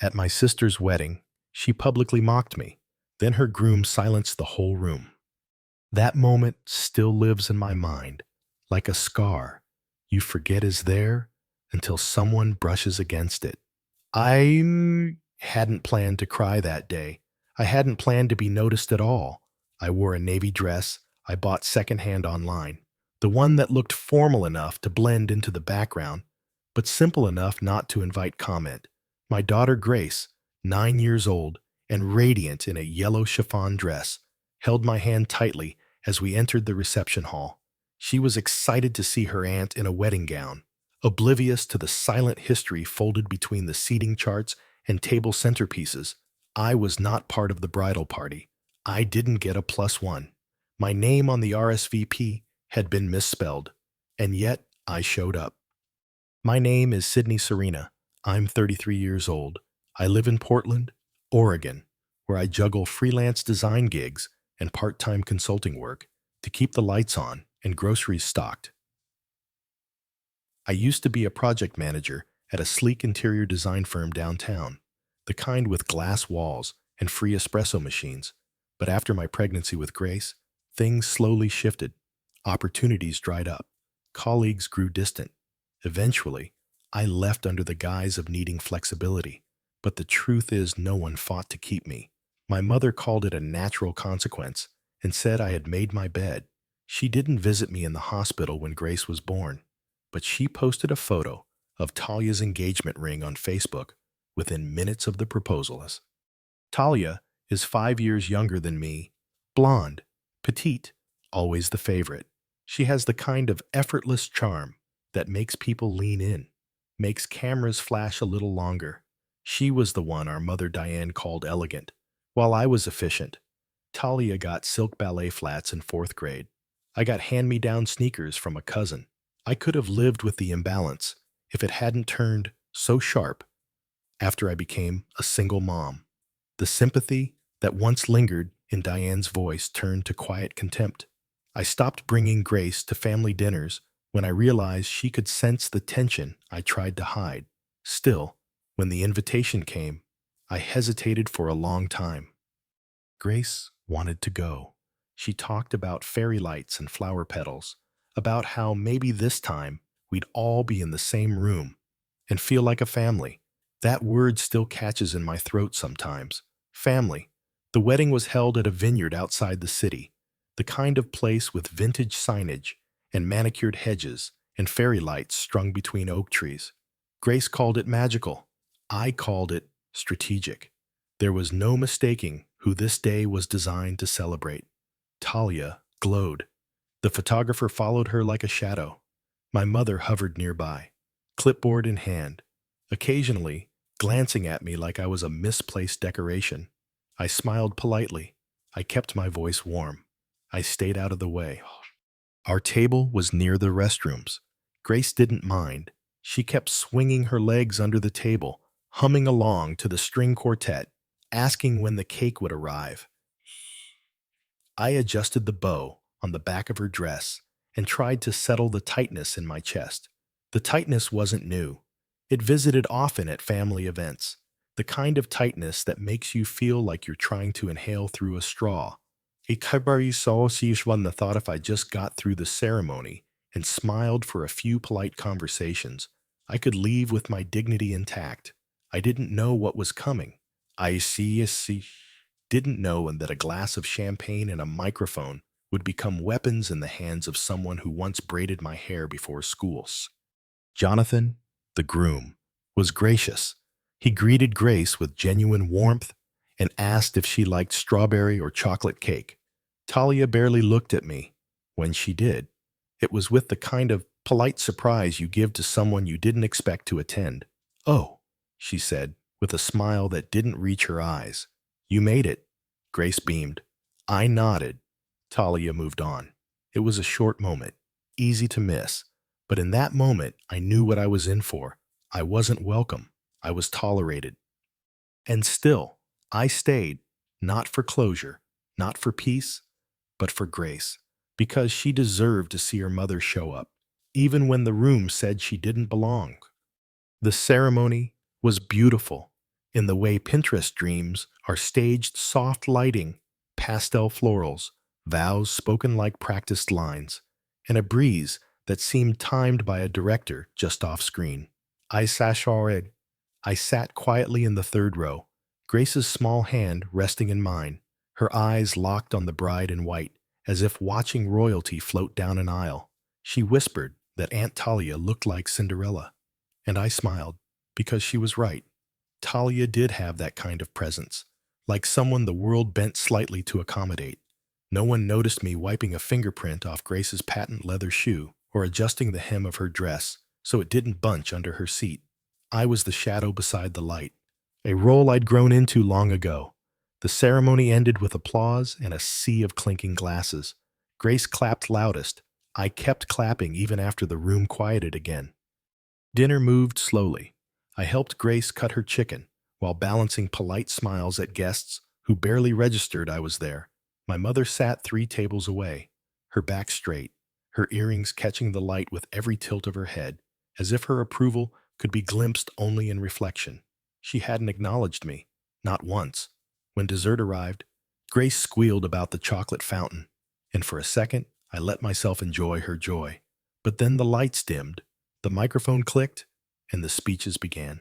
At my sister's wedding, she publicly mocked me. Then her groom silenced the whole room. That moment still lives in my mind, like a scar you forget is there until someone brushes against it. I hadn't planned to cry that day. I hadn't planned to be noticed at all. I wore a navy dress I bought secondhand online, the one that looked formal enough to blend into the background, but simple enough not to invite comment. My daughter Grace, 9 years old and radiant in a yellow chiffon dress, held my hand tightly as we entered the reception hall. She was excited to see her aunt in a wedding gown, oblivious to the silent history folded between the seating charts and table centerpieces. I was not part of the bridal party. I didn't get a +1. My name on the RSVP had been misspelled, and yet I showed up. My name is Sydney Serena. I'm 33 years old. I live in Portland, Oregon, where I juggle freelance design gigs and part-time consulting work to keep the lights on and groceries stocked. I used to be a project manager at a sleek interior design firm downtown, the kind with glass walls and free espresso machines. But after my pregnancy with Grace, things slowly shifted. Opportunities dried up. Colleagues grew distant. Eventually, I left under the guise of needing flexibility. But the truth is, no one fought to keep me. My mother called it a natural consequence and said I had made my bed. She didn't visit me in the hospital when Grace was born, but she posted a photo of Talia's engagement ring on Facebook within minutes of the proposal. Talia is 5 years younger than me, blonde, petite, always the favorite. She has the kind of effortless charm that makes people lean in, makes cameras flash a little longer. She was the one our mother Diane called elegant, while I was efficient. Talia got silk ballet flats in 4th grade. I got hand-me-down sneakers from a cousin. I could have lived with the imbalance if it hadn't turned so sharp after I became a single mom. The sympathy that once lingered in Diane's voice turned to quiet contempt. I stopped bringing Grace to family dinners when I realized she could sense the tension I tried to hide. Still, when the invitation came, I hesitated for a long time. Grace wanted to go. She talked about fairy lights and flower petals, about how maybe this time we'd all be in the same room and feel like a family. That word still catches in my throat sometimes. Family. The wedding was held at a vineyard outside the city, the kind of place with vintage signage and manicured hedges and fairy lights strung between oak trees. Grace called it magical. I called it strategic. There was no mistaking who this day was designed to celebrate. Talia glowed. The photographer followed her like a shadow. My mother hovered nearby, clipboard in hand, occasionally glancing at me like I was a misplaced decoration. I smiled politely. I kept my voice warm. I stayed out of the way. Our table was near the restrooms. Grace didn't mind. She kept swinging her legs under the table, humming along to the string quartet, asking when the cake would arrive. I adjusted the bow on the back of her dress and tried to settle the tightness in my chest. The tightness wasn't new. It visited often at family events, the kind of tightness that makes you feel like you're trying to inhale through a straw. Ikabari saw the thought if I just got through the ceremony and smiled for a few polite conversations, I could leave with my dignity intact. I didn't know what was coming. Didn't know and that a glass of champagne and a microphone would become weapons in the hands of someone who once braided my hair before schools. Jonathan, the groom, was gracious. He greeted Grace with genuine warmth and asked if she liked strawberry or chocolate cake. Talia barely looked at me. When she did, it was with the kind of polite surprise you give to someone you didn't expect to attend. "Oh," she said, with a smile that didn't reach her eyes. "You made it." Grace beamed. I nodded. Talia moved on. It was a short moment, easy to miss, but in that moment I knew what I was in for. I wasn't welcome. I was tolerated. And still, I stayed, not for closure, not for peace, but for Grace, because she deserved to see her mother show up, even when the room said she didn't belong. The ceremony was beautiful. in the way Pinterest dreams are staged soft lighting, pastel florals, vows spoken like practiced lines, and a breeze that seemed timed by a director just off screen. I sashared. I sat quietly in the third row, Grace's small hand resting in mine, her eyes locked on the bride in white, as if watching royalty float down an aisle. She whispered that Aunt Talia looked like Cinderella, and I smiled, because she was right. Talia did have that kind of presence, like someone the world bent slightly to accommodate. No one noticed me wiping a fingerprint off Grace's patent leather shoe or adjusting the hem of her dress so it didn't bunch under her seat. I was the shadow beside the light, a role I'd grown into long ago. The ceremony ended with applause and a sea of clinking glasses. Grace clapped loudest. I kept clapping even after the room quieted again. Dinner moved slowly. I helped Grace cut her chicken while balancing polite smiles at guests who barely registered I was there. My mother sat 3 tables away, her back straight, her earrings catching the light with every tilt of her head, as if her approval could be glimpsed only in reflection. She hadn't acknowledged me, not once. When dessert arrived, Grace squealed about the chocolate fountain, and for a second I let myself enjoy her joy. But then the lights dimmed, the microphone clicked, and the speeches began.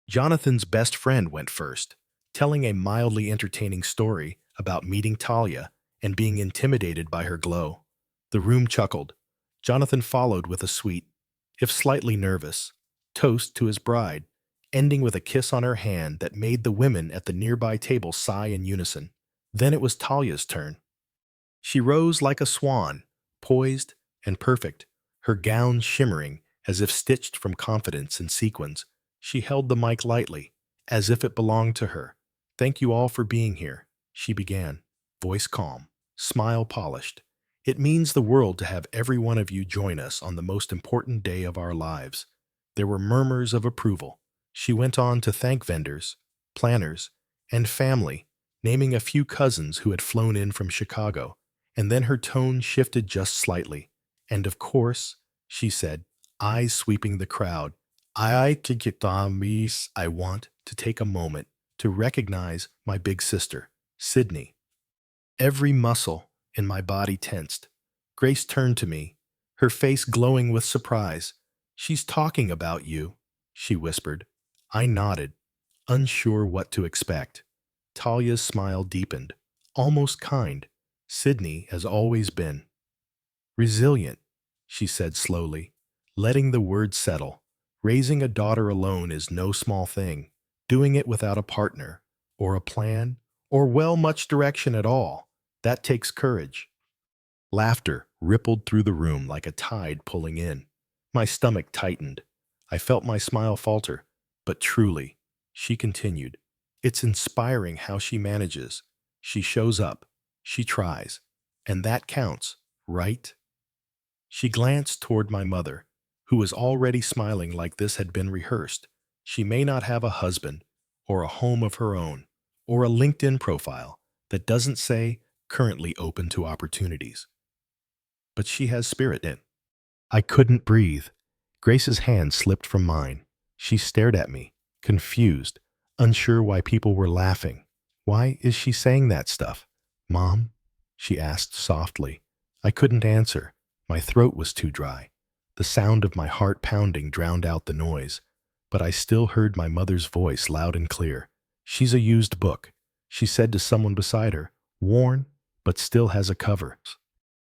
Jonathan's best friend went first, telling a mildly entertaining story about meeting Talia and being intimidated by her glow. The room chuckled. Jonathan followed with a sweet, if slightly nervous, toast to his bride, ending with a kiss on her hand that made the women at the nearby table sigh in unison. Then it was Talia's turn. She rose like a swan, poised and perfect, her gown shimmering as if stitched from confidence and sequins. She held the mic lightly, as if it belonged to her. "Thank you all for being here," she began, voice calm, smile polished. "It means the world to have every one of you join us on the most important day of our lives." There were murmurs of approval. She went on to thank vendors, planners, and family, naming a few cousins who had flown in from Chicago, and then her tone shifted just slightly. "And of course," she said, eyes sweeping the crowd, I want to take a moment to recognize my big sister, Sydney." Every muscle in my body tensed. Grace turned to me, her face glowing with surprise. "She's talking about you," she whispered. I nodded, unsure what to expect. Talia's smile deepened, almost kind. "Sydney has always been resilient," she said slowly, letting the words settle. "Raising a daughter alone is no small thing. Doing it without a partner, or a plan, or much direction at all, that takes courage." Laughter rippled through the room like a tide pulling in. My stomach tightened. I felt my smile falter. "But truly," she continued, "it's inspiring how she manages. She shows up, she tries, and that counts, right?" She glanced toward my mother, who was already smiling like this had been rehearsed. She may not have a husband, or a home of her own, or a LinkedIn profile that doesn't say "currently open to opportunities." But she has spirit in. I couldn't breathe. Grace's hand slipped from mine. She stared at me, confused, unsure why people were laughing. "Why is she saying that stuff, Mom?" she asked softly. I couldn't answer. My throat was too dry. The sound of my heart pounding drowned out the noise, but I still heard my mother's voice loud and clear. "She's a used book," she said to someone beside her, "worn, but still has a cover."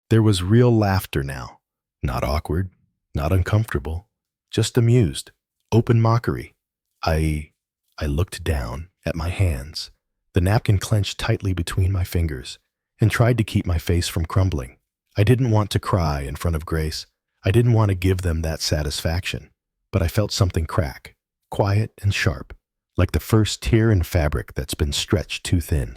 There was real laughter now. Not awkward, not uncomfortable, just amused, open mockery. I looked down at my hands, the napkin clenched tightly between my fingers, and tried to keep my face from crumbling. I didn't want to cry in front of Grace. I didn't want to give them that satisfaction, but I felt something crack, quiet and sharp, like the first tear in fabric that's been stretched too thin.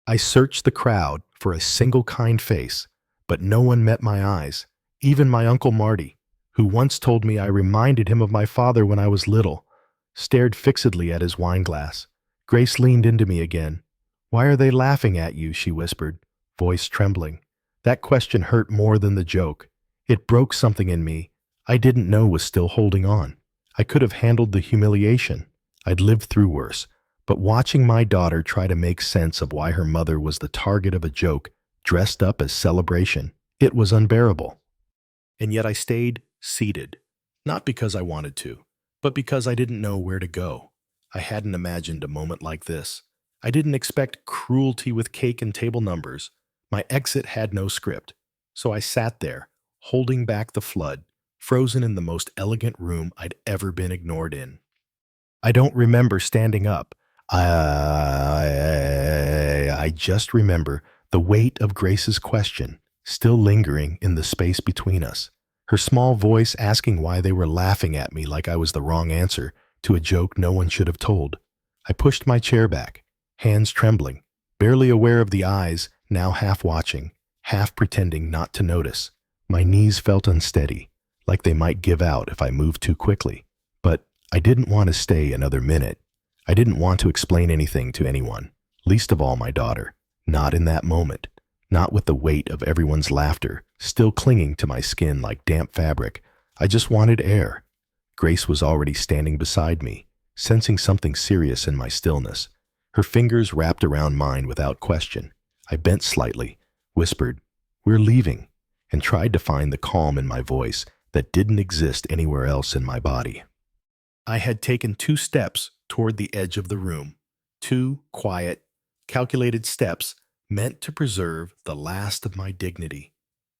I searched the crowd for a single kind face, but no one met my eyes, even my Uncle Marty, who once told me I reminded him of my father when I was little, stared fixedly at his wine glass. Grace leaned into me again. "Why are they laughing at you?" she whispered, voice trembling. That question hurt more than the joke. It broke something in me I didn't know was still holding on. I could have handled the humiliation. I'd lived through worse, but watching my daughter try to make sense of why her mother was the target of a joke dressed up as celebration, it was unbearable. And yet I stayed seated, not because I wanted to, but because I didn't know where to go. I hadn't imagined a moment like this. I didn't expect cruelty with cake and table numbers. My exit had no script. So I sat there, holding back the flood, frozen in the most elegant room I'd ever been ignored in. I don't remember standing up. I just remember the weight of Grace's question still lingering in the space between us. Her small voice asking why they were laughing at me like I was the wrong answer to a joke no one should have told. I pushed my chair back, hands trembling, barely aware of the eyes, now half watching, half pretending not to notice. My knees felt unsteady, like they might give out if I moved too quickly. But I didn't want to stay another minute. I didn't want to explain anything to anyone, least of all my daughter. Not in that moment. Not with the weight of everyone's laughter still clinging to my skin like damp fabric. I just wanted air. Grace was already standing beside me, sensing something serious in my stillness. Her fingers wrapped around mine without question. I bent slightly, whispered, "We're leaving," and tried to find the calm in my voice that didn't exist anywhere else in my body. I had taken 2 steps toward the edge of the room, 2 quiet, calculated steps meant to preserve the last of my dignity,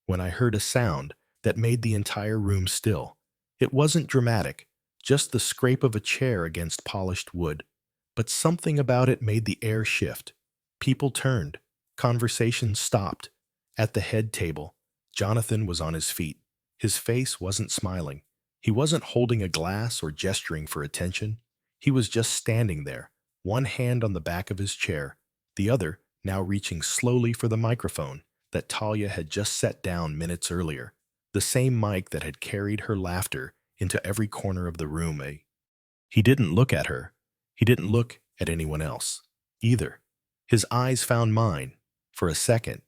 when I heard a sound that made the entire room still. It wasn't dramatic, just the scrape of a chair against polished wood, but something about it made the air shift. People turned, conversation stopped. At the head table, Jonathan was on his feet. His face wasn't smiling. He wasn't holding a glass or gesturing for attention. He was just standing there, one hand on the back of his chair, the other now reaching slowly for the microphone that Talia had just set down minutes earlier, the same mic that had carried her laughter into every corner of the room. He didn't look at her. He didn't look at anyone else, either. His eyes found mine. For a second,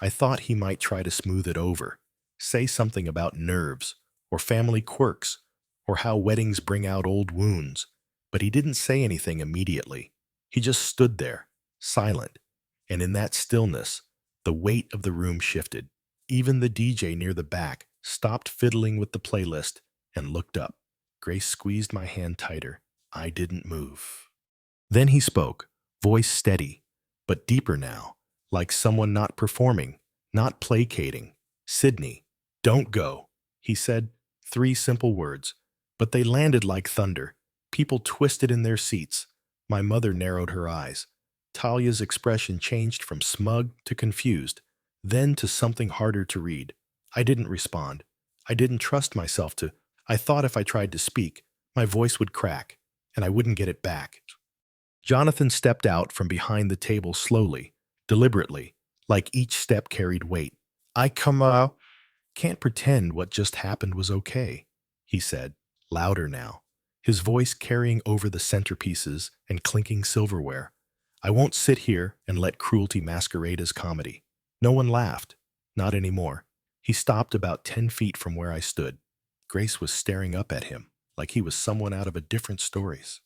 I thought he might try to smooth it over, say something about nerves, or family quirks, or how weddings bring out old wounds, but he didn't say anything immediately. He just stood there, silent, and in that stillness, the weight of the room shifted. Even the DJ near the back stopped fiddling with the playlist and looked up. Grace squeezed my hand tighter. I didn't move. Then he spoke, voice steady, but deeper now, like someone not performing, not placating. "Sydney, don't go," he said, 3 simple words, but they landed like thunder. People twisted in their seats. My mother narrowed her eyes. Talia's expression changed from smug to confused, then to something harder to read. I didn't respond. I didn't trust myself to. I thought if I tried to speak, my voice would crack, and I wouldn't get it back. Jonathan stepped out from behind the table slowly, deliberately, like each step carried weight. "I come out. Can't pretend what just happened was okay," he said, louder now, his voice carrying over the centerpieces and clinking silverware. "I won't sit here and let cruelty masquerade as comedy." No one laughed. Not anymore. He stopped about 10 feet from where I stood. Grace was staring up at him, like he was someone out of a different stories.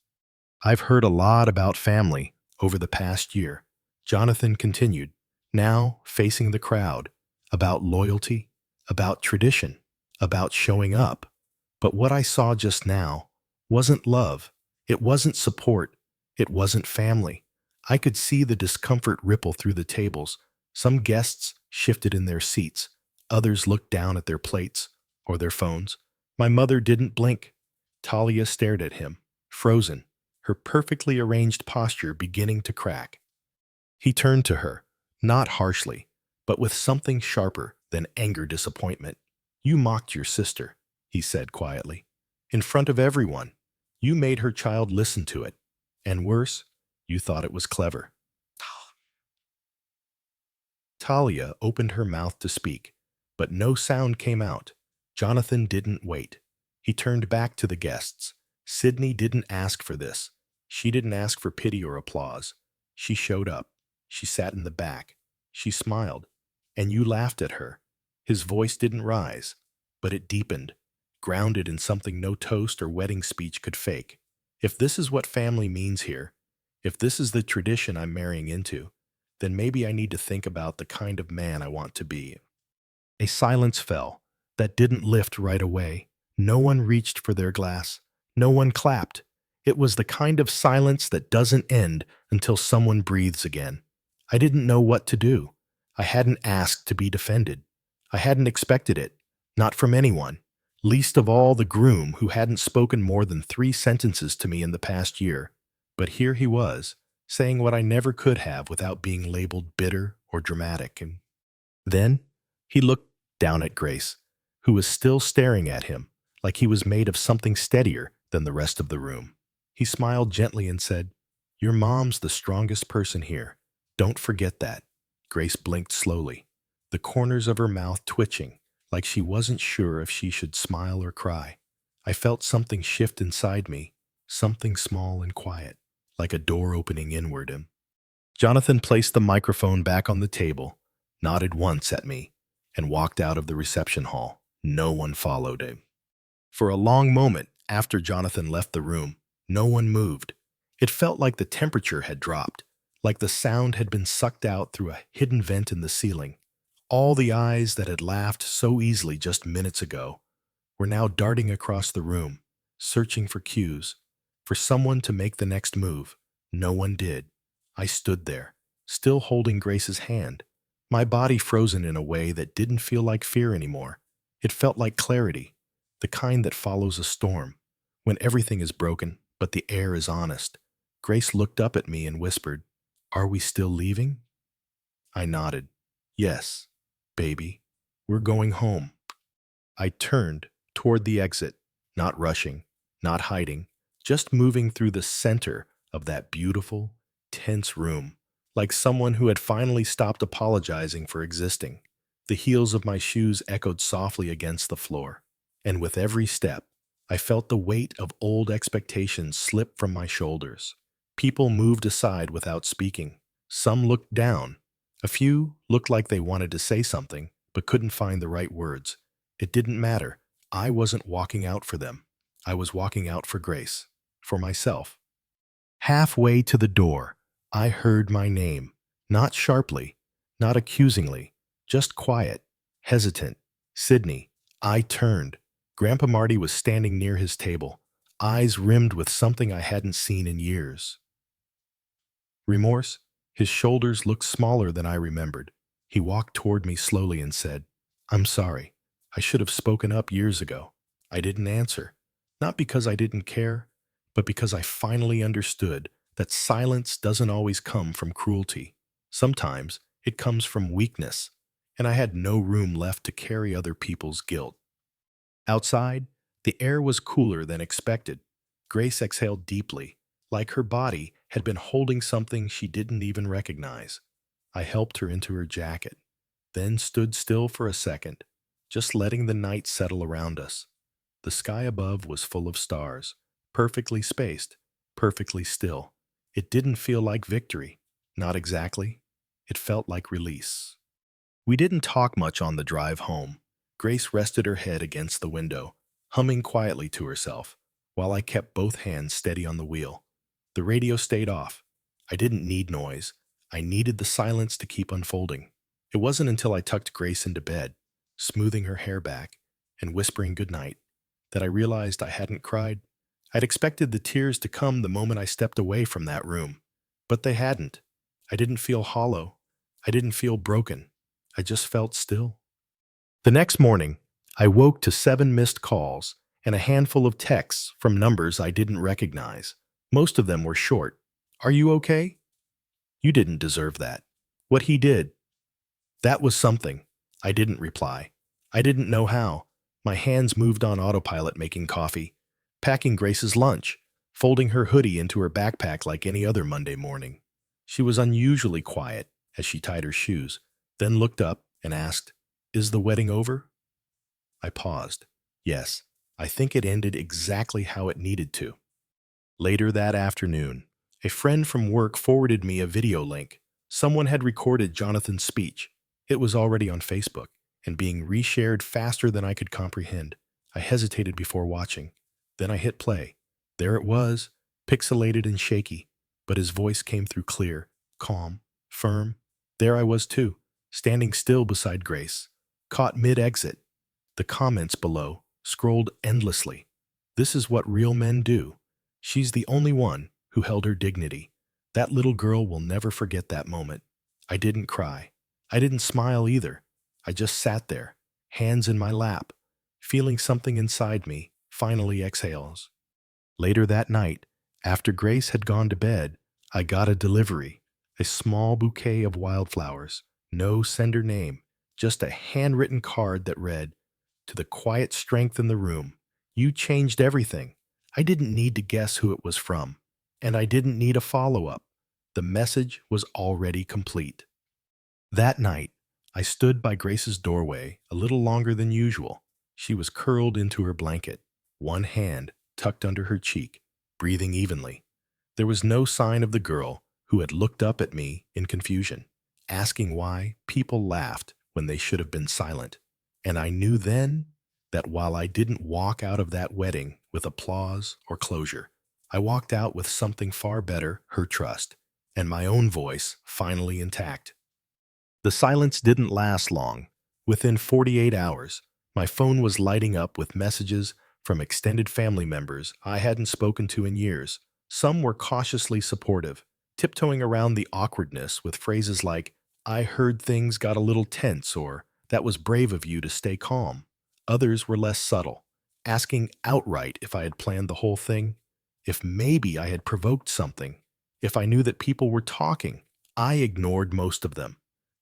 "I've heard a lot about family over the past year," Jonathan continued, now facing the crowd, "about loyalty, about tradition, about showing up. But what I saw just now wasn't love. It wasn't support. It wasn't family. I could see the discomfort ripple through the tables. Some guests shifted in their seats. Others looked down at their plates or their phones. My mother didn't blink. Talia stared at him, frozen, her perfectly arranged posture beginning to crack. He turned to her, not harshly, but with something sharper than anger disappointment. "You mocked your sister," he said quietly. "In front of everyone. You made her child listen to it. And worse, you thought it was clever." Talia opened her mouth to speak, but no sound came out. Jonathan didn't wait. He turned back to the guests. "Sydney didn't ask for this. She didn't ask for pity or applause. She showed up. She sat in the back. She smiled. And you laughed at her." His voice didn't rise, but it deepened, grounded in something no toast or wedding speech could fake. If this is what family means here, if this is the tradition I'm marrying into, then maybe I need to think about the kind of man I want to be. A silence fell that didn't lift right away. No one reached for their glass. No one clapped. It was the kind of silence that doesn't end until someone breathes again. I didn't know what to do. I hadn't asked to be defended. I hadn't expected it, not from anyone, least of all the groom who hadn't spoken more than 3 sentences to me in the past year. But here he was, saying what I never could have without being labeled bitter or dramatic. And then he looked down at Grace, who was still staring at him like he was made of something steadier than the rest of the room. He smiled gently and said, "Your mom's the strongest person here. Don't forget that." Grace blinked slowly, the corners of her mouth twitching, like she wasn't sure if she should smile or cry. I felt something shift inside me, something small and quiet, like a door opening inward. And Jonathan placed the microphone back on the table, nodded once at me, and walked out of the reception hall. No one followed him. For a long moment after Jonathan left the room, no one moved. It felt like the temperature had dropped, like the sound had been sucked out through a hidden vent in the ceiling. All the eyes that had laughed so easily just minutes ago were now darting across the room, searching for cues, for someone to make the next move. No one did. I stood there, still holding Grace's hand, my body frozen in a way that didn't feel like fear anymore. It felt like clarity, the kind that follows a storm, when everything is broken, but the air is honest. Grace looked up at me and whispered, "Are we still leaving?" I nodded. "Yes, baby. We're going home." I turned toward the exit, not rushing, not hiding, just moving through the center of that beautiful, tense room, like someone who had finally stopped apologizing for existing. The heels of my shoes echoed softly against the floor, and with every step, I felt the weight of old expectations slip from my shoulders. People moved aside without speaking. Some looked down. A few looked like they wanted to say something, but couldn't find the right words. It didn't matter. I wasn't walking out for them. I was walking out for Grace, for myself. Halfway to the door, I heard my name, not sharply, not accusingly, just quiet, hesitant. "Sydney." I turned. Grandpa Marty was standing near his table, eyes rimmed with something I hadn't seen in years. Remorse? His shoulders looked smaller than I remembered. He walked toward me slowly and said, "I'm sorry. I should have spoken up years ago." I didn't answer, not because I didn't care, but because I finally understood that silence doesn't always come from cruelty. Sometimes it comes from weakness, and I had no room left to carry other people's guilt. Outside, the air was cooler than expected. Grace exhaled deeply, like her body had been holding something she didn't even recognize. I helped her into her jacket, then stood still for a second, just letting the night settle around us. The sky above was full of stars, perfectly spaced, perfectly still. It didn't feel like victory, not exactly. It felt like release. We didn't talk much on the drive home. Grace rested her head against the window, humming quietly to herself, while I kept both hands steady on the wheel. The radio stayed off. I didn't need noise. I needed the silence to keep unfolding. It wasn't until I tucked Grace into bed, smoothing her hair back and whispering goodnight, that I realized I hadn't cried. I'd expected the tears to come the moment I stepped away from that room, but they hadn't. I didn't feel hollow. I didn't feel broken. I just felt still. The next morning, I woke to 7 missed calls and a handful of texts from numbers I didn't recognize. Most of them were short. "Are you okay?" "You didn't deserve that." "What he did." That was something. I didn't reply. I didn't know how. My hands moved on autopilot making coffee, packing Grace's lunch, folding her hoodie into her backpack like any other Monday morning. She was unusually quiet as she tied her shoes, then looked up and asked, "Is the wedding over?" I paused. Yes, I think it ended exactly how it needed to. Later that afternoon, a friend from work forwarded me a video link. Someone had recorded Jonathan's speech. It was already on Facebook and being reshared faster than I could comprehend. I hesitated before watching. Then I hit play. There it was, pixelated and shaky, but his voice came through clear, calm, firm. There I was too, standing still beside Grace, caught mid-exit. The comments below scrolled endlessly. This is what real men do. She's the only one who held her dignity. That little girl will never forget that moment. I didn't cry. I didn't smile either. I just sat there, hands in my lap, feeling something inside me finally exhales. Later that night, after Grace had gone to bed, I got a delivery, a small bouquet of wildflowers, no sender name, just a handwritten card that read, "To the quiet strength in the room, you changed everything." I didn't need to guess who it was from, and I didn't need a follow-up. The message was already complete. That night, I stood by Grace's doorway a little longer than usual. She was curled into her blanket, one hand tucked under her cheek, breathing evenly. There was no sign of the girl who had looked up at me in confusion, asking why people laughed when they should have been silent. And I knew then that while I didn't walk out of that wedding with applause or closure, I walked out with something far better, her trust, and my own voice finally intact. The silence didn't last long. Within 48 hours, my phone was lighting up with messages from extended family members I hadn't spoken to in years. Some were cautiously supportive, tiptoeing around the awkwardness with phrases like, "I heard things got a little tense," or "That was brave of you to stay calm." Others were less subtle, asking outright if I had planned the whole thing, if maybe I had provoked something, if I knew that people were talking. I ignored most of them.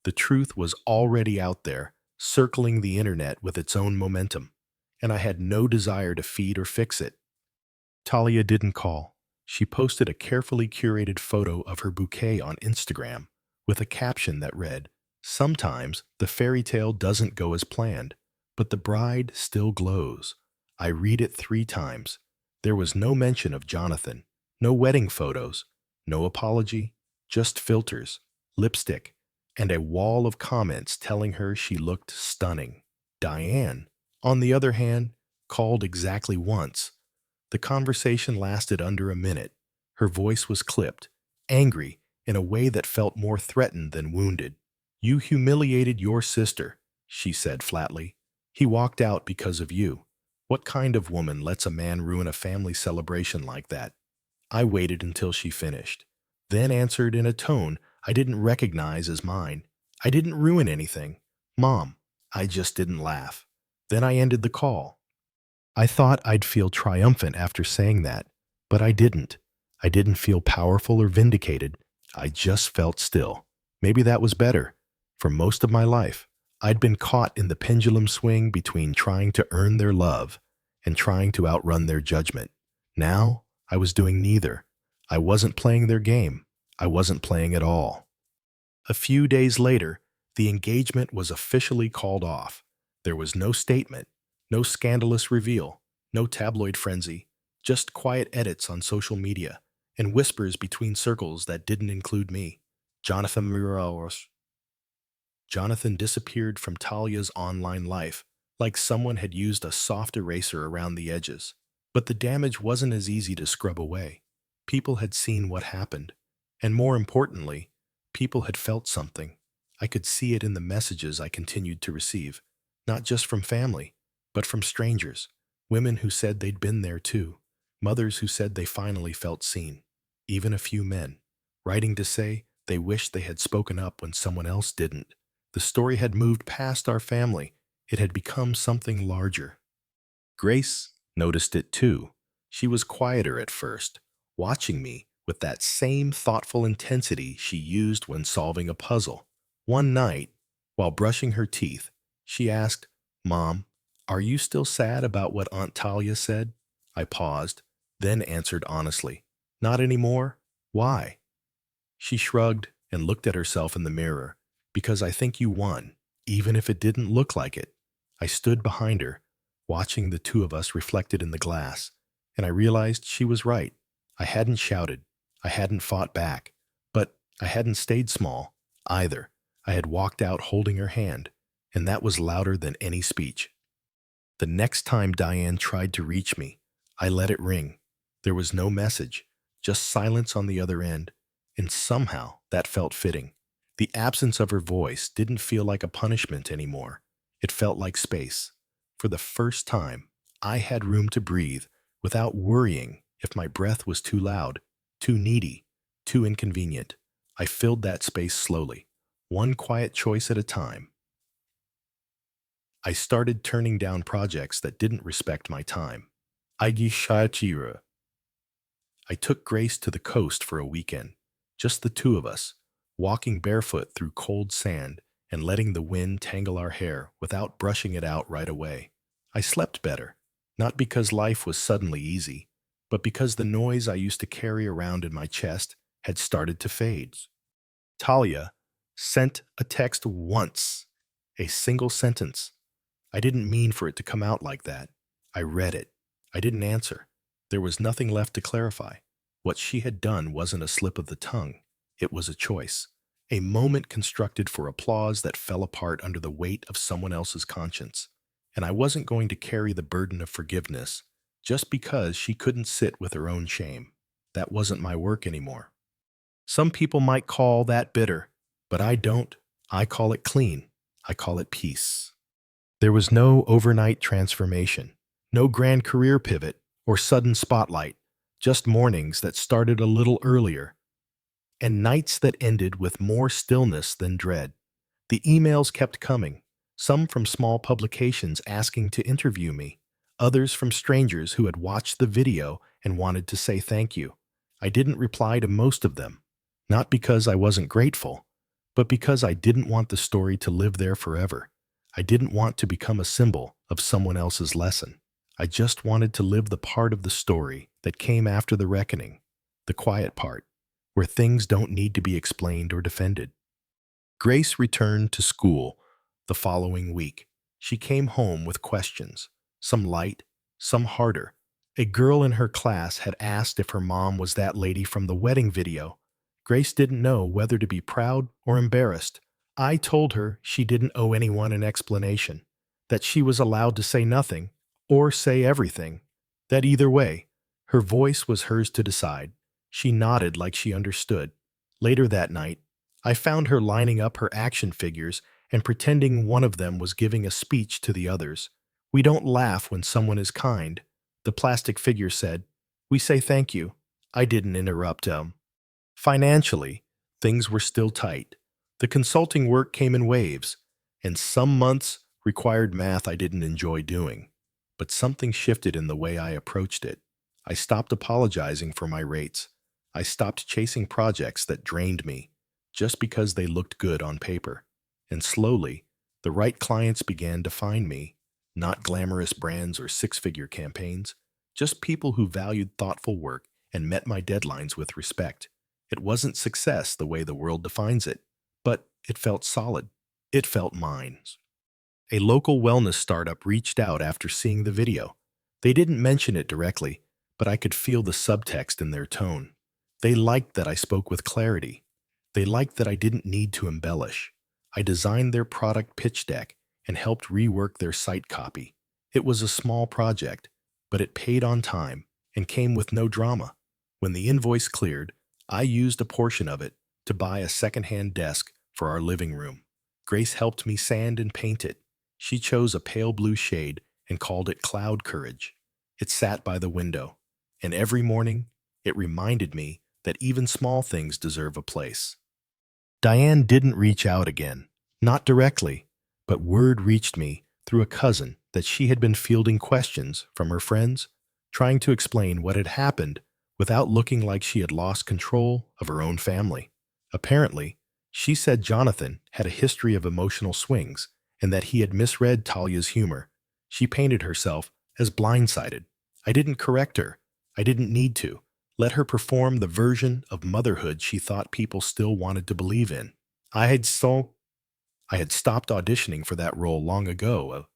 The truth was already out there, circling the internet with its own momentum, and I had no desire to feed or fix it. Talia didn't call. She posted a carefully curated photo of her bouquet on Instagram with a caption that read, "Sometimes the fairy tale doesn't go as planned, but the bride still glows." I read it 3 times. There was no mention of Jonathan, no wedding photos, no apology, just filters, lipstick, and a wall of comments telling her she looked stunning. Diane, on the other hand, called exactly once. The conversation lasted under a minute. Her voice was clipped, angry, in a way that felt more threatened than wounded. "You humiliated your sister," she said flatly. "He walked out because of you. What kind of woman lets a man ruin a family celebration like that?" I waited until she finished, then answered in a tone I didn't recognize as mine. "I didn't ruin anything, Mom. I just didn't laugh." Then I ended the call. I thought I'd feel triumphant after saying that, but I didn't. I didn't feel powerful or vindicated. I just felt still. Maybe that was better. For most of my life, I'd been caught in the pendulum swing between trying to earn their love and trying to outrun their judgment. Now, I was doing neither. I wasn't playing their game. I wasn't playing at all. A few days later, the engagement was officially called off. There was no statement, no scandalous reveal, no tabloid frenzy, just quiet edits on social media and whispers between circles that didn't include me. Jonathan disappeared from Talia's online life, like someone had used a soft eraser around the edges. But the damage wasn't as easy to scrub away. People had seen what happened, and more importantly, people had felt something. I could see it in the messages I continued to receive, not just from family, but from strangers, women who said they'd been there too, mothers who said they finally felt seen, even a few men, writing to say they wished they had spoken up when someone else didn't. The story had moved past our family. It had become something larger. Grace noticed it too. She was quieter at first, watching me with that same thoughtful intensity she used when solving a puzzle. One night, while brushing her teeth, she asked, "Mom, are you still sad about what Aunt Talia said?" I paused, then answered honestly, "Not anymore. Why?" She shrugged and looked at herself in the mirror. "Because I think you won, even if it didn't look like it." I stood behind her, watching the two of us reflected in the glass, and I realized she was right. I hadn't shouted. I hadn't fought back. But I hadn't stayed small, either. I had walked out holding her hand, and that was louder than any speech. The next time Diane tried to reach me, I let it ring. There was no message, just silence on the other end, and somehow that felt fitting. The absence of her voice didn't feel like a punishment anymore. It felt like space. For the first time, I had room to breathe without worrying if my breath was too loud, too needy, too inconvenient. I filled that space slowly, one quiet choice at a time. I started turning down projects that didn't respect my time. I took Grace to the coast for a weekend, just the two of us, walking barefoot through cold sand and letting the wind tangle our hair without brushing it out right away. I slept better, not because life was suddenly easy, but because the noise I used to carry around in my chest had started to fade. Talia sent a text once, a single sentence. I didn't mean for it to come out like that. I read it. I didn't answer. There was nothing left to clarify. What she had done wasn't a slip of the tongue. It was a choice. A moment constructed for applause that fell apart under the weight of someone else's conscience. And I wasn't going to carry the burden of forgiveness just because she couldn't sit with her own shame. That wasn't my work anymore. Some people might call that bitter, but I don't. I call it clean. I call it peace. There was no overnight transformation, no grand career pivot or sudden spotlight, just mornings that started a little earlier and nights that ended with more stillness than dread. The emails kept coming, some from small publications asking to interview me, others from strangers who had watched the video and wanted to say thank you. I didn't reply to most of them, not because I wasn't grateful, but because I didn't want the story to live there forever. I didn't want to become a symbol of someone else's lesson. I just wanted to live the part of the story that came after the reckoning, the quiet part, where things don't need to be explained or defended. Grace returned to school the following week. She came home with questions, some light, some harder. A girl in her class had asked if her mom was that lady from the wedding video. Grace didn't know whether to be proud or embarrassed. I told her she didn't owe anyone an explanation, that she was allowed to say nothing or say everything, that either way, her voice was hers to decide. She nodded like she understood. Later that night, I found her lining up her action figures and pretending one of them was giving a speech to the others. "We don't laugh when someone is kind," the plastic figure said. "We say thank you." I didn't interrupt. Financially, things were still tight. The consulting work came in waves, and some months required math I didn't enjoy doing. But something shifted in the way I approached it. I stopped apologizing for my rates. I stopped chasing projects that drained me just because they looked good on paper. And slowly, the right clients began to find me, not glamorous brands or six-figure campaigns, just people who valued thoughtful work and met my deadlines with respect. It wasn't success the way the world defines it, but it felt solid. It felt mine. A local wellness startup reached out after seeing the video. They didn't mention it directly, but I could feel the subtext in their tone. They liked that I spoke with clarity. They liked that I didn't need to embellish. I designed their product pitch deck and helped rework their site copy. It was a small project, but it paid on time and came with no drama. When the invoice cleared, I used a portion of it to buy a secondhand desk for our living room. Grace helped me sand and paint it. She chose a pale blue shade and called it Cloud Courage. It sat by the window, and every morning it reminded me that even small things deserve a place. Diane didn't reach out again, not directly, but word reached me through a cousin that she had been fielding questions from her friends, trying to explain what had happened without looking like she had lost control of her own family. Apparently, she said Jonathan had a history of emotional swings and that he had misread Talia's humor. She painted herself as blindsided. I didn't correct her. I didn't need to. Let her perform the version of motherhood she thought people still wanted to believe in. I had stopped auditioning for that role long ago.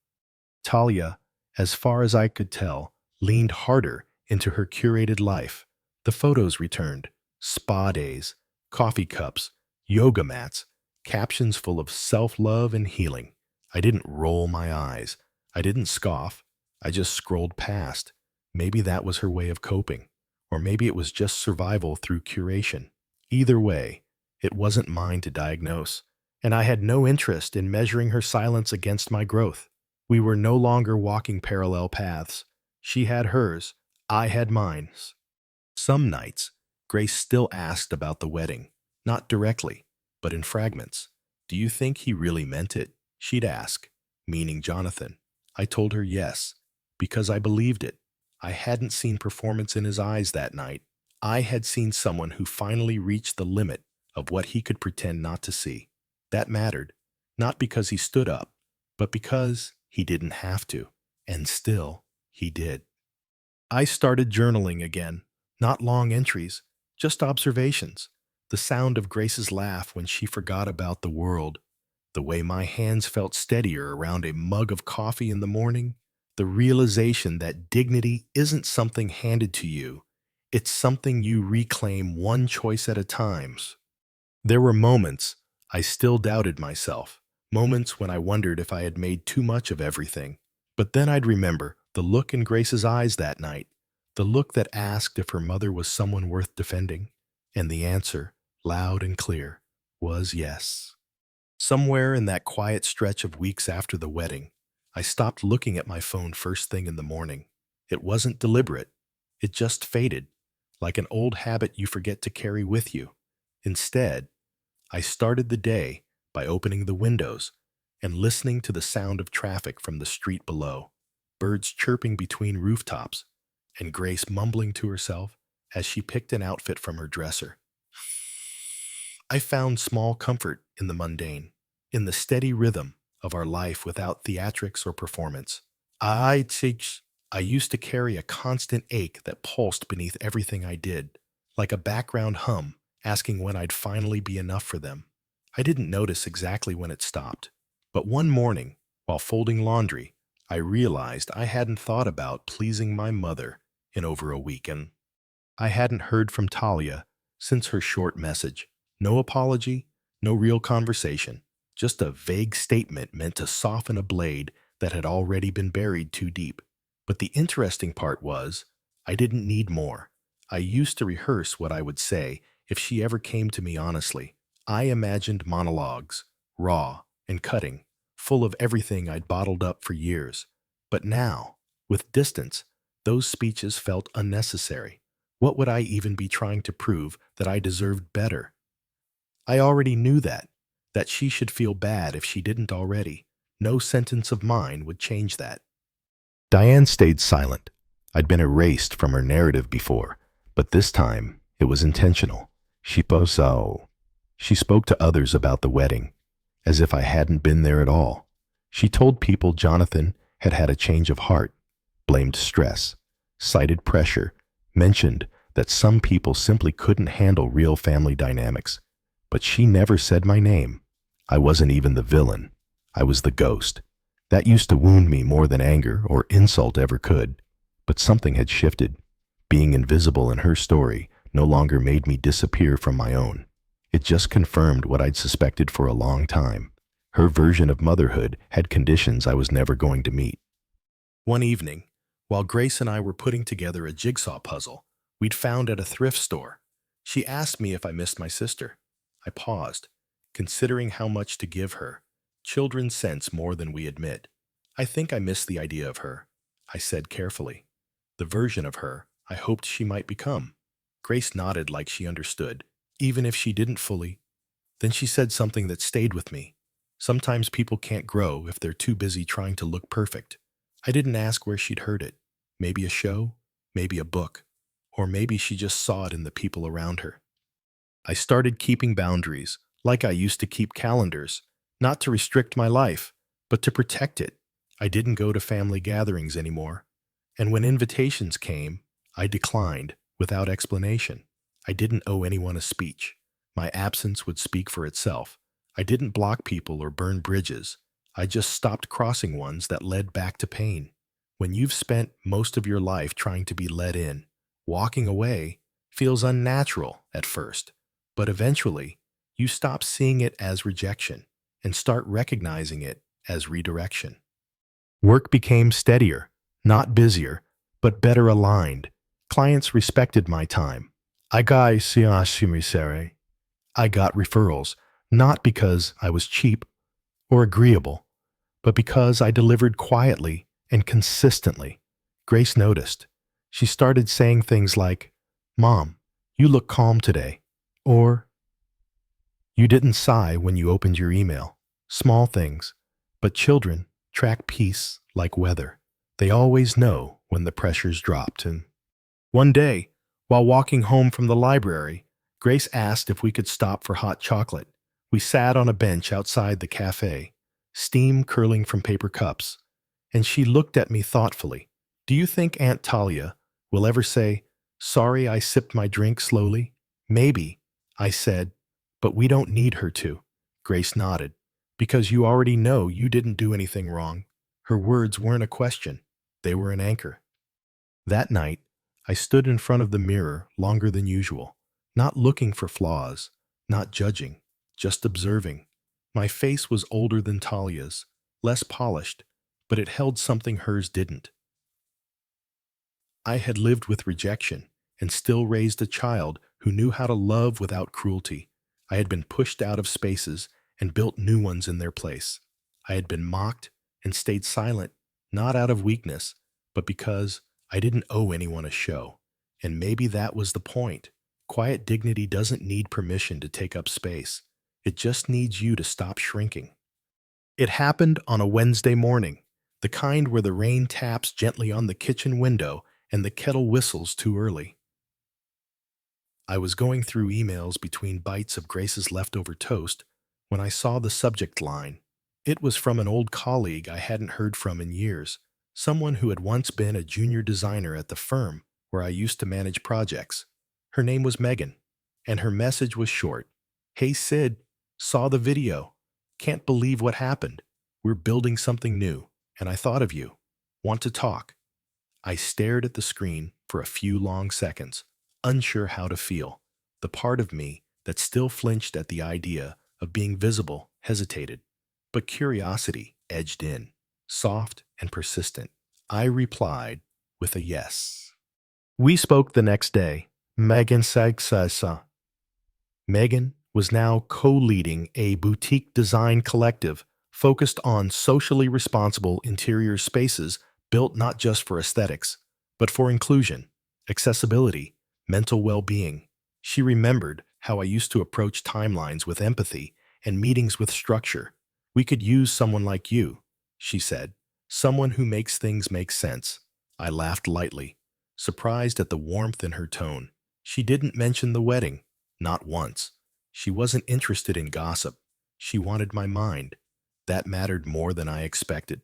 Talia, as far as I could tell, leaned harder into her curated life. The photos returned: spa days, coffee cups, yoga mats, captions full of self-love and healing. I didn't roll my eyes. I didn't scoff. I just scrolled past. Maybe that was her way of coping. Or maybe it was just survival through curation. Either way, it wasn't mine to diagnose, and I had no interest in measuring her silence against my growth. We were no longer walking parallel paths. She had hers, I had mine. Some nights, Grace still asked about the wedding, not directly, but in fragments. Do you think he really meant it? She'd ask, meaning Jonathan. I told her yes, because I believed it. I hadn't seen performance in his eyes that night. I had seen someone who finally reached the limit of what he could pretend not to see. That mattered, not because he stood up, but because he didn't have to. And still, he did. I started journaling again, not long entries, just observations. The sound of Grace's laugh when she forgot about the world, the way my hands felt steadier around a mug of coffee in the morning, the realization that dignity isn't something handed to you, it's something you reclaim one choice at a time. There were moments I still doubted myself, moments when I wondered if I had made too much of everything. But then I'd remember the look in Grace's eyes that night, the look that asked if her mother was someone worth defending, and the answer, loud and clear, was yes. Somewhere in that quiet stretch of weeks after the wedding, I stopped looking at my phone first thing in the morning. It wasn't deliberate. It just faded, like an old habit you forget to carry with you. Instead, I started the day by opening the windows and listening to the sound of traffic from the street below, birds chirping between rooftops, and Grace mumbling to herself as she picked an outfit from her dresser. I found small comfort in the mundane, in the steady rhythm of our life without theatrics or performance. I used to carry a constant ache that pulsed beneath everything I did, like a background hum asking when I'd finally be enough for them. I didn't notice exactly when it stopped, but one morning, while folding laundry, I realized I hadn't thought about pleasing my mother in over a week, and I hadn't heard from Talia since her short message. No apology, no real conversation, just a vague statement meant to soften a blade that had already been buried too deep. But the interesting part was, I didn't need more. I used to rehearse what I would say if she ever came to me honestly. I imagined monologues, raw and cutting, full of everything I'd bottled up for years. But now, with distance, those speeches felt unnecessary. What would I even be trying to prove that I deserved better? I already knew that she should feel bad if she didn't already. No sentence of mine would change that. Diane stayed silent. I'd been erased from her narrative before, but this time it was intentional. She spoke to others about the wedding, as if I hadn't been there at all. She told people Jonathan had had a change of heart, blamed stress, cited pressure, mentioned that some people simply couldn't handle real family dynamics. But she never said my name. I wasn't even the villain. I was the ghost. That used to wound me more than anger or insult ever could. But something had shifted. Being invisible in her story no longer made me disappear from my own. It just confirmed what I'd suspected for a long time. Her version of motherhood had conditions I was never going to meet. One evening, while Grace and I were putting together a jigsaw puzzle we'd found at a thrift store, she asked me if I missed my sister. I paused, considering how much to give her. Children sense more than we admit. I think I miss the idea of her, I said carefully. The version of her I hoped she might become. Grace nodded like she understood, even if she didn't fully. Then she said something that stayed with me. Sometimes people can't grow if they're too busy trying to look perfect. I didn't ask where she'd heard it. Maybe a show, maybe a book, or maybe she just saw it in the people around her. I started keeping boundaries, like I used to keep calendars, not to restrict my life, but to protect it. I didn't go to family gatherings anymore. And when invitations came, I declined without explanation. I didn't owe anyone a speech. My absence would speak for itself. I didn't block people or burn bridges. I just stopped crossing ones that led back to pain. When you've spent most of your life trying to be let in, walking away feels unnatural at first. But eventually, you stop seeing it as rejection and start recognizing it as redirection. Work became steadier, not busier, but better aligned. Clients respected my time. I got I got referrals, not because I was cheap or agreeable, but because I delivered quietly and consistently. Grace noticed. She started saying things like, "Mom, you look calm today," or "You didn't sigh when you opened your email." Small things, but children track peace like weather. They always know when the pressure's dropped. And one day, while walking home from the library, Grace asked if we could stop for hot chocolate. We sat on a bench outside the cafe, steam curling from paper cups, and she looked at me thoughtfully. "Do you think Aunt Talia will ever say, 'Sorry, I sipped my drink slowly'?" "Maybe," I said, "but we don't need her to." Grace nodded. "Because you already know you didn't do anything wrong." Her words weren't a question, they were an anchor. That night, I stood in front of the mirror longer than usual, not looking for flaws, not judging, just observing. My face was older than Talia's, less polished, but it held something hers didn't. I had lived with rejection and still raised a child who knew how to love without cruelty. I had been pushed out of spaces and built new ones in their place. I had been mocked and stayed silent, not out of weakness, but because I didn't owe anyone a show. And maybe that was the point. Quiet dignity doesn't need permission to take up space. It just needs you to stop shrinking. It happened on a Wednesday morning, the kind where the rain taps gently on the kitchen window and the kettle whistles too early. I was going through emails between bites of Grace's leftover toast when I saw the subject line. It was from an old colleague I hadn't heard from in years, someone who had once been a junior designer at the firm where I used to manage projects. Her name was Megan, and her message was short. "Hey Sid, saw the video. Can't believe what happened. We're building something new, and I thought of you. Want to talk?" I stared at the screen for a few long seconds, unsure how to feel. The part of me that still flinched at the idea of being visible hesitated, but curiosity edged in, soft and persistent. I replied with a yes. We spoke the next day. Megan Sagsa. Megan was now co-leading a boutique design collective focused on socially responsible interior spaces built not just for aesthetics, but for inclusion, accessibility, mental well-being. She remembered how I used to approach timelines with empathy and meetings with structure. "We could use someone like you," she said, "someone who makes things make sense." I laughed lightly, surprised at the warmth in her tone. She didn't mention the wedding, not once. She wasn't interested in gossip. She wanted my mind. That mattered more than I expected.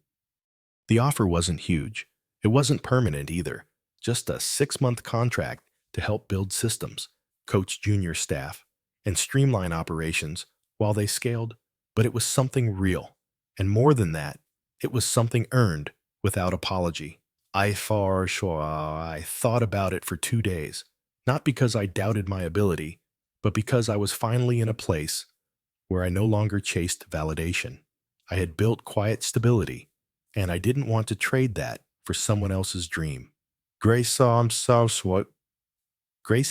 The offer wasn't huge. It wasn't permanent either, just a 6-month contract to help build systems, coach junior staff, and streamline operations while they scaled, but it was something real. And more than that, it was something earned without apology. I thought about it for 2 days, not because I doubted my ability, but because I was finally in a place where I no longer chased validation. I had built quiet stability, and I didn't want to trade that for someone else's dream. Grace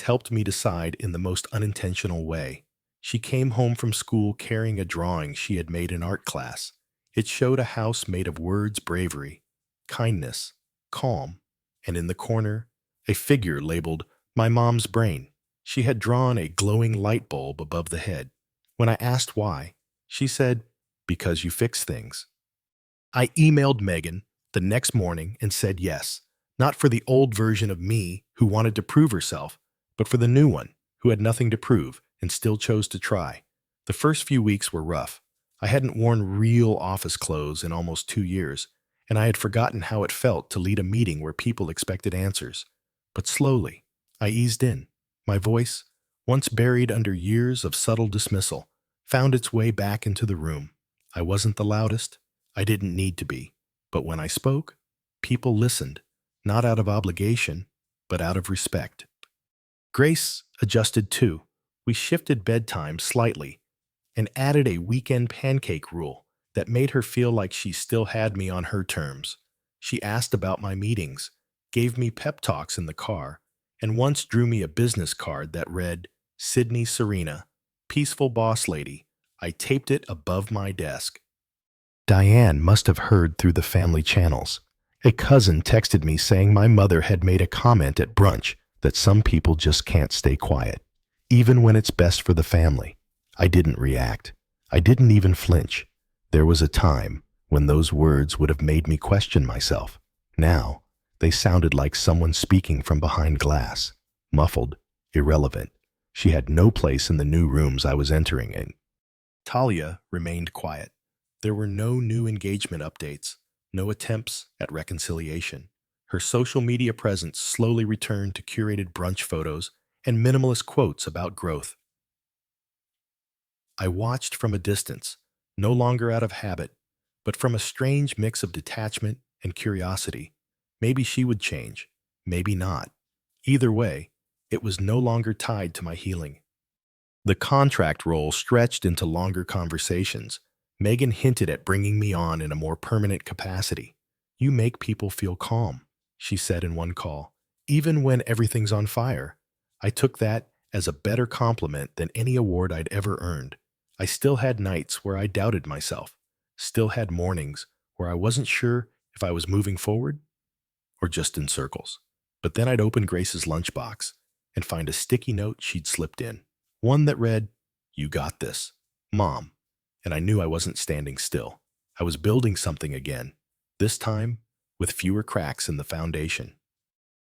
helped me decide in the most unintentional way. She came home from school carrying a drawing she had made in art class. It showed a house made of words, bravery, kindness, calm, and in the corner, a figure labeled "My Mom's Brain." She had drawn a glowing light bulb above the head. When I asked why, she said, "Because you fix things." I emailed Megan the next morning and said yes, not for the old version of me who wanted to prove herself, but for the new one who had nothing to prove and still chose to try. The first few weeks were rough. I hadn't worn real office clothes in almost 2 years, and I had forgotten how it felt to lead a meeting where people expected answers. But slowly, I eased in. My voice, once buried under years of subtle dismissal, found its way back into the room. I wasn't the loudest. I didn't need to be. But when I spoke, people listened, not out of obligation, but out of respect. Grace adjusted too. We shifted bedtime slightly and added a weekend pancake rule that made her feel like she still had me on her terms. She asked about my meetings, gave me pep talks in the car, and once drew me a business card that read, Sydney Serena, peaceful boss lady. I taped it above my desk. Diane must have heard through the family channels. A cousin texted me saying my mother had made a comment at brunch that some people just can't stay quiet, even when it's best for the family. I didn't react. I didn't even flinch. There was a time when those words would have made me question myself. Now, they sounded like someone speaking from behind glass, muffled, irrelevant. She had no place in the new rooms I was entering in. Talia remained quiet. There were no new engagement updates, no attempts at reconciliation. Her social media presence slowly returned to curated brunch photos and minimalist quotes about growth. I watched from a distance, no longer out of habit, but from a strange mix of detachment and curiosity. Maybe she would change, maybe not. Either way, it was no longer tied to my healing. The contract role stretched into longer conversations. Megan hinted at bringing me on in a more permanent capacity. You make people feel calm, she said in one call, even when everything's on fire. I took that as a better compliment than any award I'd ever earned. I still had nights where I doubted myself, still had mornings where I wasn't sure if I was moving forward or just in circles. But then I'd open Grace's lunchbox and find a sticky note she'd slipped in. One that read, You got this, Mom. And I knew I wasn't standing still. I was building something again, this time with fewer cracks in the foundation.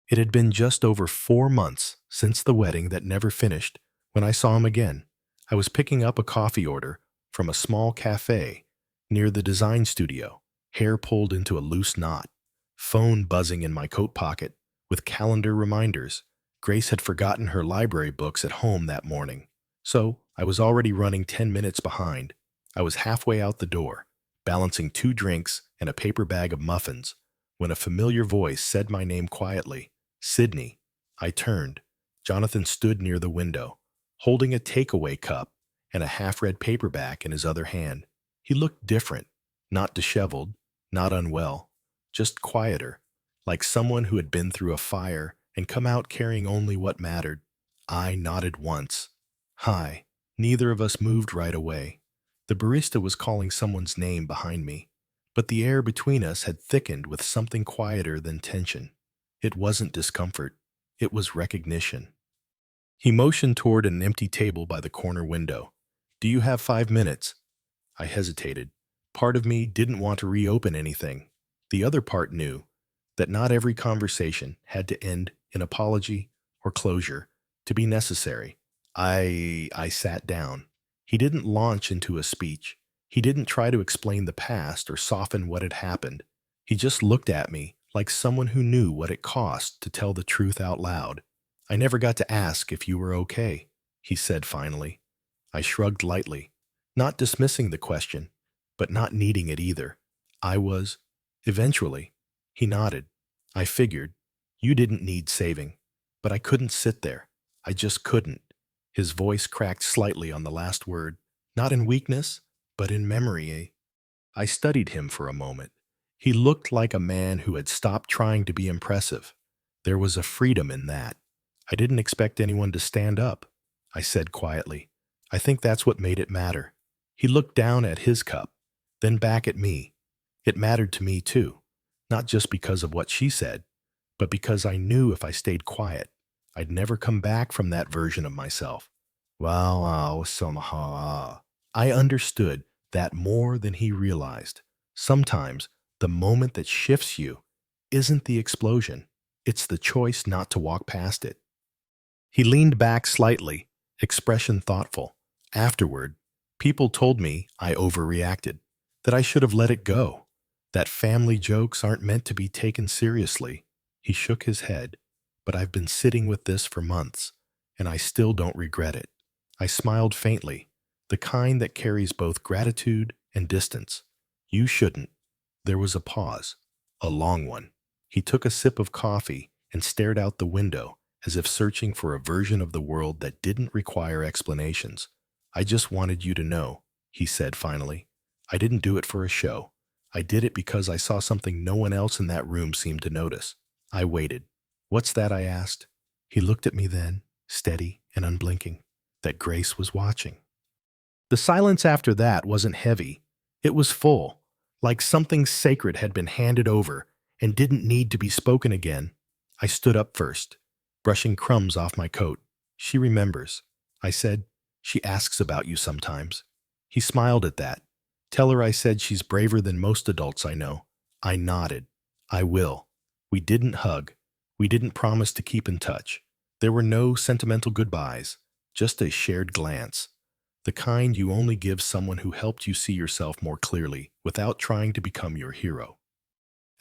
It had been just over 4 months since the wedding that never finished when I saw him again. I was picking up a coffee order from a small cafe near the design studio, hair pulled into a loose knot, phone buzzing in my coat pocket with calendar reminders. Grace had forgotten her library books at home that morning, so I was already running 10 minutes behind. I was halfway out the door, balancing 2 drinks and a paper bag of muffins, when a familiar voice said my name quietly, Sydney. I turned. Jonathan stood near the window, holding a takeaway cup and a half-read paperback in his other hand. He looked different, not disheveled, not unwell, just quieter, like someone who had been through a fire and come out carrying only what mattered. I nodded once. Hi. Neither of us moved right away. The barista was calling someone's name behind me, but the air between us had thickened with something quieter than tension. It wasn't discomfort. It was recognition. He motioned toward an empty table by the corner window. Do you have 5 minutes? I hesitated. Part of me didn't want to reopen anything. The other part knew that not every conversation had to end in apology or closure to be necessary. I sat down. He didn't launch into a speech. He didn't try to explain the past or soften what had happened. He just looked at me like someone who knew what it cost to tell the truth out loud. I never got to ask if you were okay, he said finally. I shrugged lightly, not dismissing the question, but not needing it either. I was. Eventually, he nodded. I figured. You didn't need saving. But I couldn't sit there. I just couldn't. His voice cracked slightly on the last word, not in weakness, but in memory. I studied him for a moment. He looked like a man who had stopped trying to be impressive. There was a freedom in that. I didn't expect anyone to stand up, I said quietly. I think that's what made it matter. He looked down at his cup, then back at me. It mattered to me too, not just because of what she said, but because I knew if I stayed quiet, I'd never come back from that version of myself. Wow, somehow. I understood that more than he realized. Sometimes the moment that shifts you isn't the explosion, it's the choice not to walk past it. He leaned back slightly, expression thoughtful. Afterward, people told me I overreacted, that I should have let it go, that family jokes aren't meant to be taken seriously. He shook his head. But I've been sitting with this for months, and I still don't regret it. I smiled faintly, the kind that carries both gratitude and distance. You shouldn't. There was a pause, a long one. He took a sip of coffee and stared out the window, as if searching for a version of the world that didn't require explanations. I just wanted you to know, he said finally. I didn't do it for a show. I did it because I saw something no one else in that room seemed to notice. I waited. What's that? I asked. He looked at me then, steady and unblinking, that Grace was watching. The silence after that wasn't heavy. It was full, like something sacred had been handed over and didn't need to be spoken again. I stood up first, brushing crumbs off my coat. She remembers. I said, she asks about you sometimes. He smiled at that. Tell her I said she's braver than most adults I know. I nodded. I will. We didn't hug. We didn't promise to keep in touch. There were no sentimental goodbyes, just a shared glance. The kind you only give someone who helped you see yourself more clearly without trying to become your hero.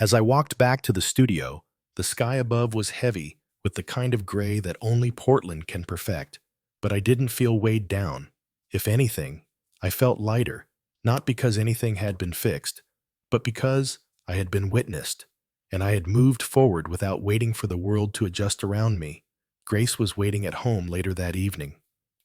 As I walked back to the studio, the sky above was heavy with the kind of gray that only Portland can perfect, but I didn't feel weighed down. If anything, I felt lighter, not because anything had been fixed, but because I had been witnessed, and I had moved forward without waiting for the world to adjust around me. Grace was waiting at home later that evening,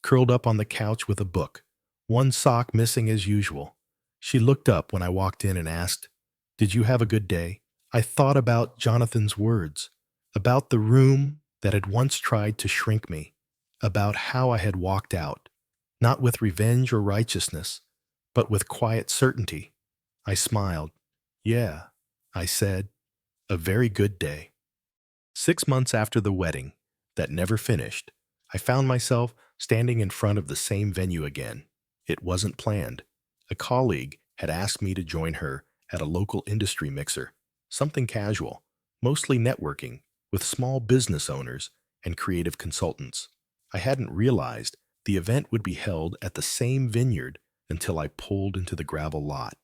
curled up on the couch with a book, one sock missing as usual. She looked up when I walked in and asked, "Did you have a good day?" I thought about Jonathan's words, about the room that had once tried to shrink me, about how I had walked out, not with revenge or righteousness, but with quiet certainty. I smiled. "Yeah," I said, "a very good day." 6 months after the wedding, that never finished, I found myself standing in front of the same venue again. It wasn't planned. A colleague had asked me to join her at a local industry mixer, something casual, mostly networking with small business owners and creative consultants. I hadn't realized the event would be held at the same vineyard until I pulled into the gravel lot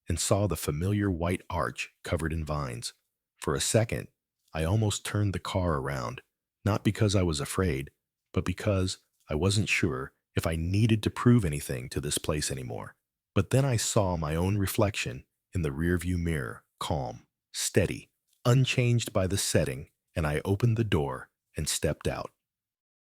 and saw the familiar white arch covered in vines. For a second, I almost turned the car around, not because I was afraid, but because I wasn't sure if I needed to prove anything to this place anymore. But then I saw my own reflection in the rearview mirror, calm, steady, unchanged by the setting, and I opened the door and stepped out.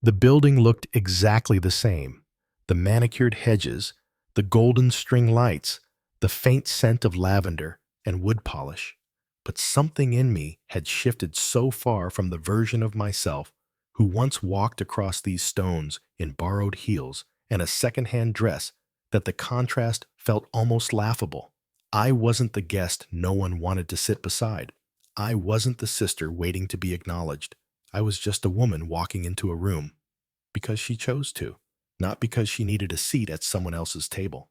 The building looked exactly the same. The manicured hedges, the golden string lights, the faint scent of lavender and wood polish. But something in me had shifted so far from the version of myself who once walked across these stones in borrowed heels and a second-hand dress that the contrast felt almost laughable. I wasn't the guest no one wanted to sit beside. I wasn't the sister waiting to be acknowledged. I was just a woman walking into a room because she chose to, not because she needed a seat at someone else's table.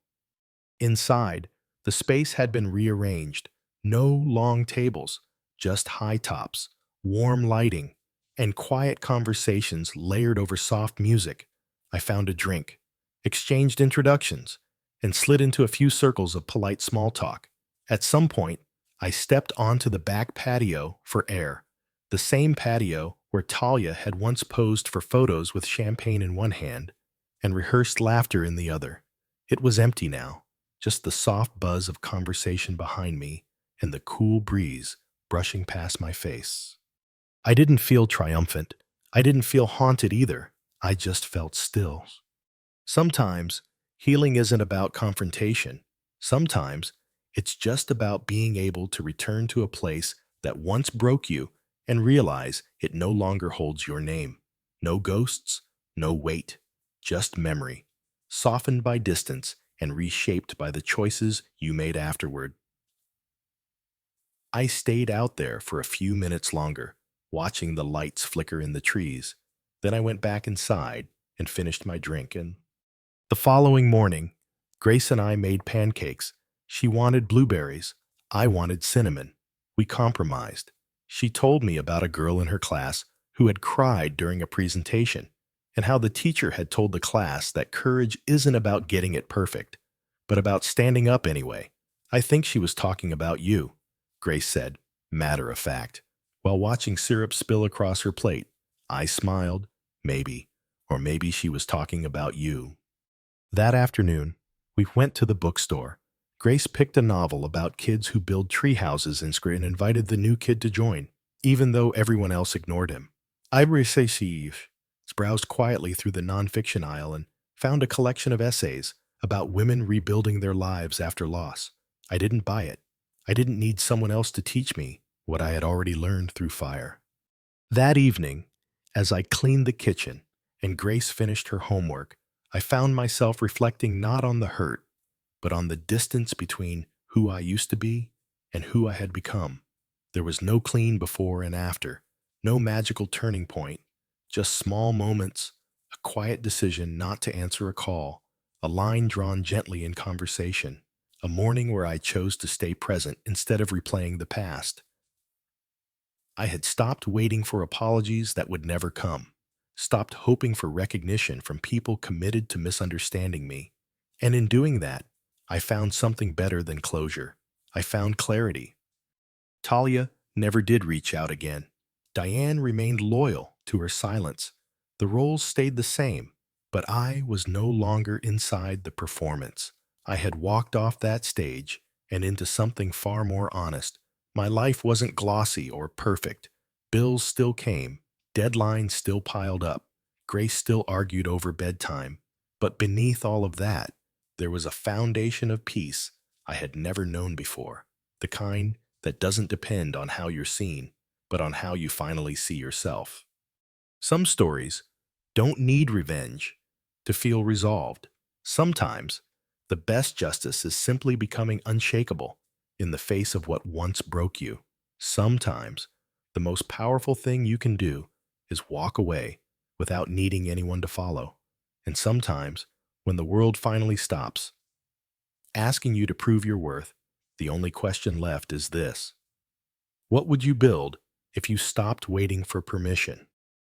Inside, the space had been rearranged. No long tables, just high tops, warm lighting, and quiet conversations layered over soft music. I found a drink, exchanged introductions, and slid into a few circles of polite small talk. At some point, I stepped onto the back patio for air, the same patio where Talia had once posed for photos with champagne in one hand and rehearsed laughter in the other. It was empty now, just the soft buzz of conversation behind me and the cool breeze brushing past my face. I didn't feel triumphant. I didn't feel haunted either. I just felt still. Sometimes healing isn't about confrontation. Sometimes it's just about being able to return to a place that once broke you and realize it no longer holds your name. No ghosts, no weight, just memory, softened by distance and reshaped by the choices you made afterward. I stayed out there for a few minutes longer, watching the lights flicker in the trees. Then I went back inside and finished my drink. And the following morning, Grace and I made pancakes. She wanted blueberries. I wanted cinnamon. We compromised. She told me about a girl in her class who had cried during a presentation and how the teacher had told the class that courage isn't about getting it perfect, but about standing up anyway. "I think she was talking about you," Grace said, matter of fact, while watching syrup spill across her plate. I smiled. Maybe, or maybe she was talking about you. That afternoon, we went to the bookstore. Grace picked a novel about kids who build tree houses in Scranton and invited the new kid to join, even though everyone else ignored him. I browsed quietly through the nonfiction aisle and found a collection of essays about women rebuilding their lives after loss. I didn't buy it. I didn't need someone else to teach me what I had already learned through fire. That evening, As I cleaned the kitchen and Grace finished her homework, I found myself reflecting not on the hurt, but on the distance between who I used to be and who I had become. There was no clean before and after, no magical turning point, just small moments, a quiet decision not to answer a call, a line drawn gently in conversation, a morning where I chose to stay present instead of replaying the past. I had stopped waiting for apologies that would never come, stopped hoping for recognition from people committed to misunderstanding me. And in doing that, I found something better than closure. I found clarity. Talia never did reach out again. Diane remained loyal to her silence. The roles stayed the same, but I was no longer inside the performance. I had walked off that stage and into something far more honest. My life wasn't glossy or perfect. Bills still came, deadlines still piled up, Grace still argued over bedtime. But beneath all of that, there was a foundation of peace I had never known before, the kind that doesn't depend on how you're seen, but on how you finally see yourself. Some stories don't need revenge to feel resolved. Sometimes, the best justice is simply becoming unshakable in the face of what once broke you. Sometimes, the most powerful thing you can do is walk away without needing anyone to follow. And sometimes, when the world finally stops, asking you to prove your worth, the only question left is this: what would you build if you stopped waiting for permission?